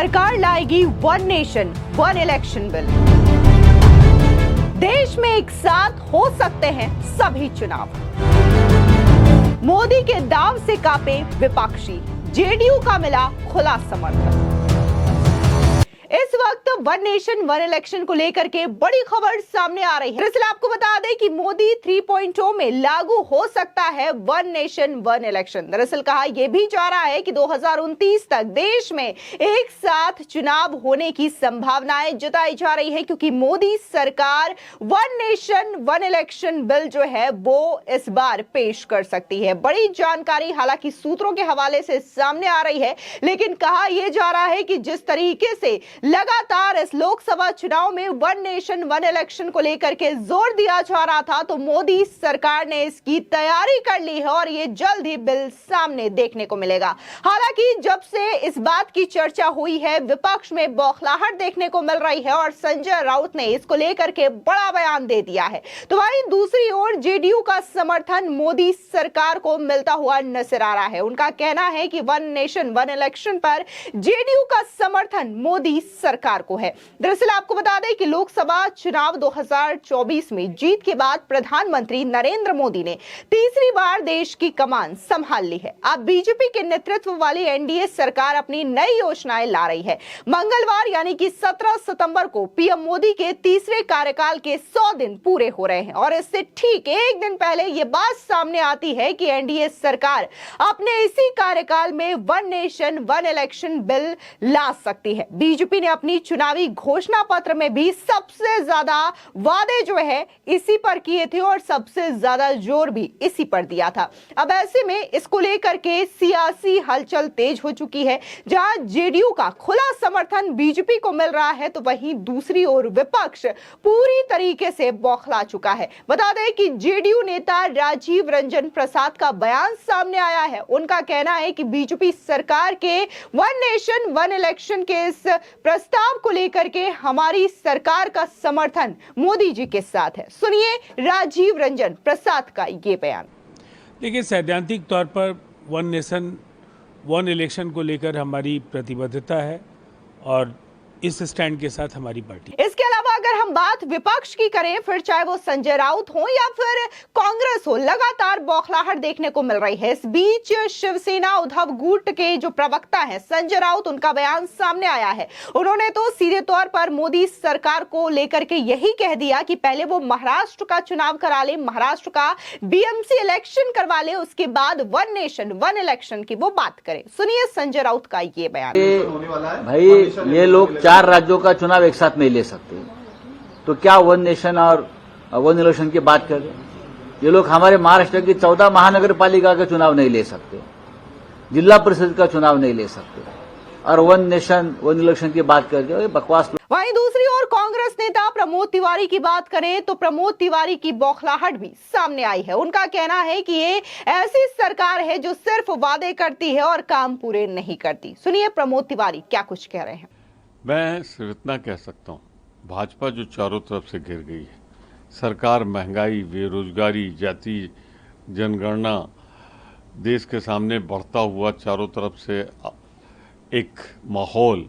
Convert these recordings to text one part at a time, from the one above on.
सरकार लाएगी one nation one election bill. देश में एक साथ हो सकते हैं सभी चुनाव। मोदी के दाव से कांपे विपक्षी, जेडीयू का मिला खुला समर्थन। इस वक्त वन नेशन वन इलेक्शन को लेकर के बड़ी खबर सामने आ रही है। दरअसल आपको बता दें कि मोदी 3.0 में लागू हो सकता है वन नेशन वन इलेक्शन। दरअसल कहा यह भी जा रहा है कि 2029 तक देश में एक साथ चुनाव होने की संभावनाएं जताई जा रही है, क्योंकि मोदी सरकार one nation one election bill जो है वो इस बार पेश कर सकती है। बड़ी जानकारी हालांकि सूत्रों के हवाले से सामने आ रही है, लेकिन कहा यह जा रहा है कि जिस तरीके से लगातार इस लोकसभा चुनाव में वन नेशन वन इलेक्शन को लेकर के जोर दिया जा रहा था, तो मोदी सरकार ने इसकी तैयारी कर ली है और ये जल्द ही बिल सामने देखने को मिलेगा। हालांकि जब से इस बात की चर्चा हुई है, विपक्ष में बौखलाहट देखने को मिल रही है और संजय राउत ने इसको लेकर के बड़ा बयान दे दिया है। तो वहीं दूसरी ओर जेडीयू का समर्थन मोदी सरकार को मिलता हुआ नजर आ रहा है। उनका कहना है कि वन नेशन वन इलेक्शन पर जेडीयू का समर्थन मोदी सरकार को है। दरअसल आपको बता दें कि लोकसभा चुनाव 2024 में जीत के बाद प्रधानमंत्री नरेंद्र मोदी ने तीसरी बार देश की कमान संभाल ली है। अब बीजेपी के नेतृत्व वाली एनडीए सरकार अपनी नई योजनाएं ला रही है। मंगलवार यानी कि 17 सितंबर को पीएम मोदी के तीसरे कार्यकाल के 100 दिन पूरे हो रहे हैं और इससे ठीक एक दिन पहले यह बात सामने आती है कि एनडीए सरकार अपने इसी कार्यकाल में one nation one election bill ला सकती है। बीजेपी ने अपनी चुनावी घोषणा पत्र में भी सबसे ज्यादा वादे जो है इसी पर किए थे और सबसे ज्यादा जोर भी इसी पर दिया था। अब ऐसे में इसको लेकर के सियासी हलचल तेज हो चुकी है। जहां जेडीयू का खुला समर्थन बीजेपी को मिल रहा है, तो वहीं दूसरी ओर विपक्ष पूरी तरीके से बौखला चुका है। बता दें कि जेडीयू नेता राजीव रंजन प्रसाद का बयान सामने आया है। उनका कहना है कि बीजेपी सरकार के वन नेशन वन इलेक्शन के इस प्रस्ताव को लेकर के हमारी सरकार का समर्थन मोदी जी के साथ है। सुनिए राजीव रंजन प्रसाद का ये बयान। देखिए, सैद्धांतिक तौर पर वन नेशन वन इलेक्शन को लेकर हमारी प्रतिबद्धता है और इस स्टैंड के साथ हमारी पार्टी। इसके अलावा अगर हम बात विपक्ष की करें, फिर चाहे वो संजय राउत हो या फिर कांग्रेस हो, लगातार बौखलाहट देखने को मिल रही है। इस बीच शिवसेना उद्धव गुट के जो प्रवक्ता हैं संजय राउत, उनका बयान सामने आया है। उन्होंने तो सीधे तौर पर मोदी सरकार को लेकर के यही कह दिया कि पहले वो महाराष्ट्र का चुनाव करा ले, महाराष्ट्र का बीएमसी इलेक्शन करवा ले, उसके बाद वन नेशन वन इलेक्शन की वो बात करें। सुनिए संजय राउत का ये बयान। भाई ये लोग 4 राज्यों का चुनाव एक साथ नहीं ले सकते, तो क्या वन नेशन और वन इलेक्शन की बात कर रहे हैं? ये लोग हमारे महाराष्ट्र की 14 महानगर पालिका का चुनाव नहीं ले सकते, जिला परिषद का चुनाव नहीं ले सकते और वन नेशन वन इलेक्शन की बात कर रहे हो, बकवास। वहीं दूसरी ओर कांग्रेस नेता प्रमोद तिवारी की बात करें तो प्रमोद तिवारी की बौखलाहट भी सामने आई है। उनका कहना है कि ये ऐसी सरकार है जो सिर्फ वादे करती है और काम पूरे नहीं करती। सुनिए प्रमोद तिवारी क्या कुछ कह रहे हैं। मैं सिर्फ इतना कह सकता हूँ, भाजपा जो चारों तरफ से घिर गई है, सरकार महंगाई, बेरोजगारी, जाति जनगणना, देश के सामने बढ़ता हुआ चारों तरफ से एक माहौल,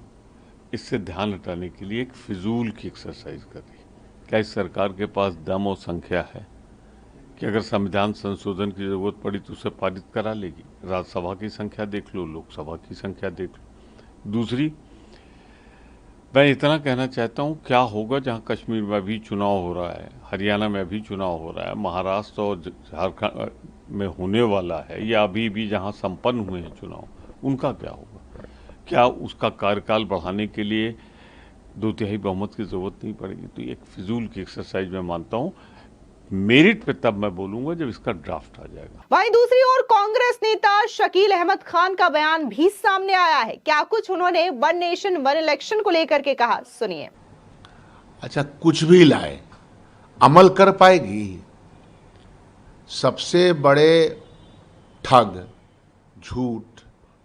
इससे ध्यान हटाने के लिए एक फिजूल की एक्सरसाइज कर रही है। क्या इस सरकार के पास दम और संख्या है कि अगर संविधान संशोधन की जरूरत पड़ी तो उसे पारित करा लेगी? राज्यसभा की संख्या देख लो, लोकसभा की संख्या देख लो। दूसरी, मैं इतना कहना चाहता हूँ, क्या होगा जहाँ कश्मीर में भी चुनाव हो रहा है, हरियाणा में भी चुनाव हो रहा है, महाराष्ट्र और झारखंड में होने वाला है, या अभी भी जहाँ संपन्न हुए हैं चुनाव, उनका क्या होगा? क्या उसका कार्यकाल बढ़ाने के लिए 2/3 बहुमत की जरूरत नहीं पड़ेगी? तो एक फिजूल की एक्सरसाइज मैं मानता हूँ। मेरिट पे तब मैं बोलूंगा जब इसका ड्राफ्ट आ जाएगा। वहीं दूसरी ओर कांग्रेस नेता शकील अहमद खान का बयान भी सामने आया है। क्या कुछ उन्होंने वन नेशन वन इलेक्शन को लेकर के कहा, सुनिए। अच्छा, कुछ भी लाए, अमल कर पाएगी? सबसे बड़े ठग, झूठ,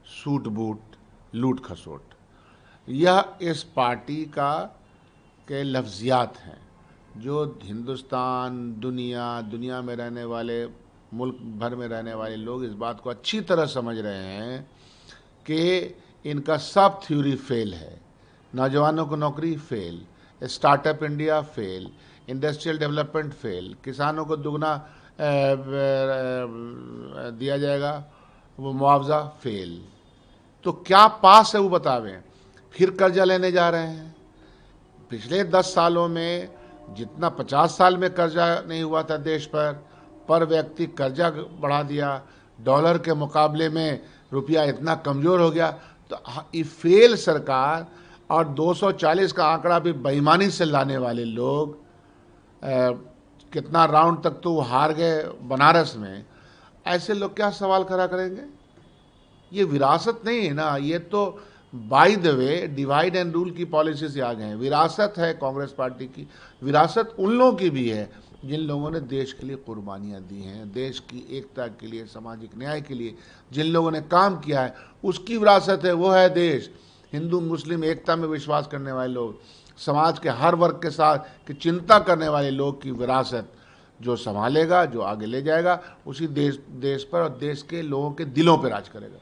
सूट बूट, लूट खसोट, यह इस पार्टी का के लफ्जियात हैं जो हिंदुस्तान, दुनिया में रहने वाले, मुल्क भर में रहने वाले लोग इस बात को अच्छी तरह समझ रहे हैं कि इनका सब थ्योरी फेल है। नौजवानों को नौकरी fail, startup India fail, industrial development fail, किसानों को दुगना दिया जाएगा वो मुआवजा फेल। तो क्या पास है वो बतावें। फिर कर्जा लेने जा रहे हैं। पिछले 10 सालों में जितना 50 साल में कर्जा नहीं हुआ था देश पर व्यक्ति कर्जा बढ़ा दिया। डॉलर के मुकाबले में रुपया इतना कमज़ोर हो गया। तो ये फेल सरकार और 240 का आंकड़ा भी बेईमानी से लाने वाले लोग, कितना राउंड तक तो हार गए बनारस में। ऐसे लोग क्या सवाल खड़ा करेंगे। ये विरासत नहीं है ना, ये तो by the way divide and rule की पॉलिसी से आ गए हैं। विरासत है कांग्रेस पार्टी की, विरासत उन लोगों की भी है जिन लोगों ने देश के लिए कुर्बानियां दी हैं, देश की एकता के लिए, सामाजिक न्याय के लिए जिन लोगों ने काम किया है उसकी विरासत है। वो है देश। हिंदू मुस्लिम एकता में विश्वास करने वाले लोग, समाज के हर वर्ग के साथ की चिंता करने वाले लोग की विरासत जो संभालेगा, जो आगे ले जाएगा, उसी देश पर और देश के लोगों के दिलों पर राज करेगा।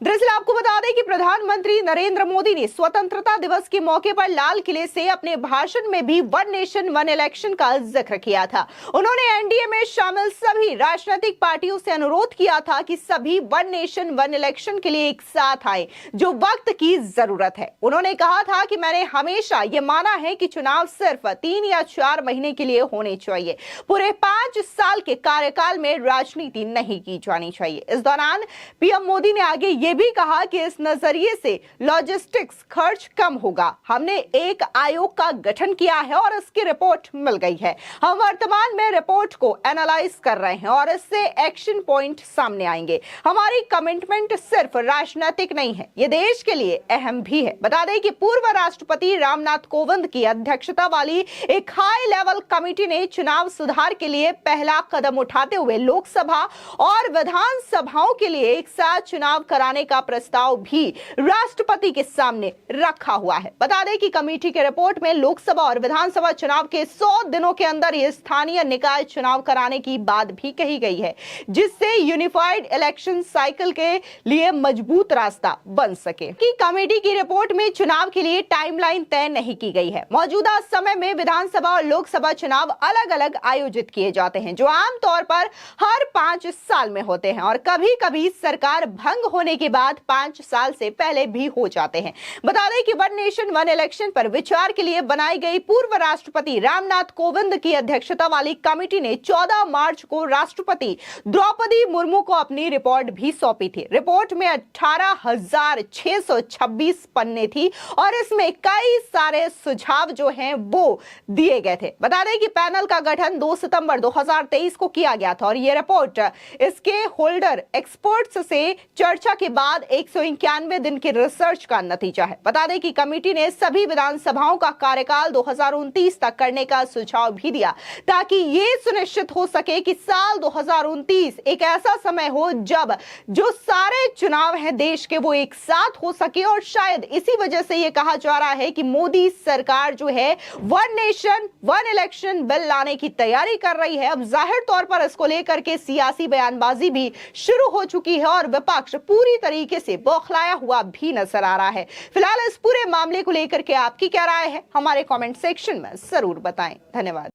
दरअसल आपको बता दें कि प्रधानमंत्री नरेंद्र मोदी ने स्वतंत्रता दिवस के मौके पर लाल किले से अपने भाषण में भी वन नेशन वन इलेक्शन का जिक्र किया था। उन्होंने एनडीए में शामिल सभी राजनीतिक पार्टियों से अनुरोध किया था कि सभी वन नेशन वन इलेक्शन के लिए एक साथ आए, जो वक्त की जरूरत है। उन्होंने कहा था कि मैंने हमेशा ये माना है कि चुनाव सिर्फ 3 या 4 महीने के लिए होने चाहिए। पूरे 5 साल के कार्यकाल में राजनीति नहीं की जानी चाहिए। इस दौरान पीएम मोदी ने आगे ये भी कहा कि इस नजरिए से लॉजिस्टिक्स खर्च कम होगा। हमने एक आयोग का गठन किया है और इसकी रिपोर्ट मिल गई है। हम वर्तमान में रिपोर्ट को एनालाइज कर रहे हैं और इससे एक्शन पॉइंट सामने आएंगे। हमारी कमिटमेंट सिर्फ राजनीतिक नहीं है, ये देश के लिए अहम भी है। बता दें कि पूर्व राष्ट्रपति रामनाथ कोविंद की अध्यक्षता वाली एक हाई लेवल कमेटी ने चुनाव सुधार के लिए पहला कदम उठाते हुए लोकसभा और विधानसभाओं के लिए एक साथ चुनाव कराने का प्रस्ताव भी राष्ट्रपति के सामने रखा हुआ है। बता दें कि कमेटी के रिपोर्ट में लोकसभा और विधानसभा चुनाव के 100 दिनों के अंदर ये स्थानीय निकाय चुनाव कराने की बात भी कही गई है, जिससे यूनिफाइड इलेक्शन साइकिल के लिए मजबूत रास्ता बन सके। कि कमेटी की रिपोर्ट में चुनाव के लिए टाइमलाइन तय नहीं की गई है। मौजूदा समय में विधानसभा और लोकसभा चुनाव अलग अलग आयोजित किए जाते हैं, जो आमतौर पर हर 5 साल में होते हैं और कभी कभी सरकार भंग होने के बाद 5 साल से पहले भी हो जाते हैं। बता दें कि वन नेशन वन इलेक्शन पर विचार के लिए बनाई गई पूर्व राष्ट्रपति रामनाथ कोविंद की अध्यक्षता वाली कमेटी ने 14 मार्च को राष्ट्रपति द्रौपदी मुर्मू को अपनी रिपोर्ट भी सौंपी थी। रिपोर्ट में 18,626 पन्ने थी और इसमें कई सारे सुझाव जो हैं वो दिए गए थे। बता दें कि पैनल का गठन 2 सितंबर 2023 को किया गया था और यह रिपोर्ट इसके होल्डर एक्सपर्ट्स से चर्चा के बाद 191 दिन की रिसर्च का नतीजा है। बता दें कि कमेटी ने सभी विधानसभाओं का कार्यकाल 2029 तक करने का सुझाव भी दिया, ताकि ये सुनिश्चित हो सके कि साल 2029 एक ऐसा समय हो जब जो सारे चुनाव हैं देश के वो एक साथ हो सके। और शायद इसी वजह से ये कहा जा रहा है कि मोदी सरकार जो है one nation one election bill लाने की तैयारी कर रही है। अब जाहिर तौर पर इसको लेकर के सियासी बयानबाजी भी शुरू हो चुकी है और विपक्ष पूरी तरीके से बौखलाया हुआ भी नजर आ रहा है। फिलहाल इस पूरे मामले को लेकर के आपकी क्या राय है, हमारे कमेंट सेक्शन में जरूर बताएं। धन्यवाद।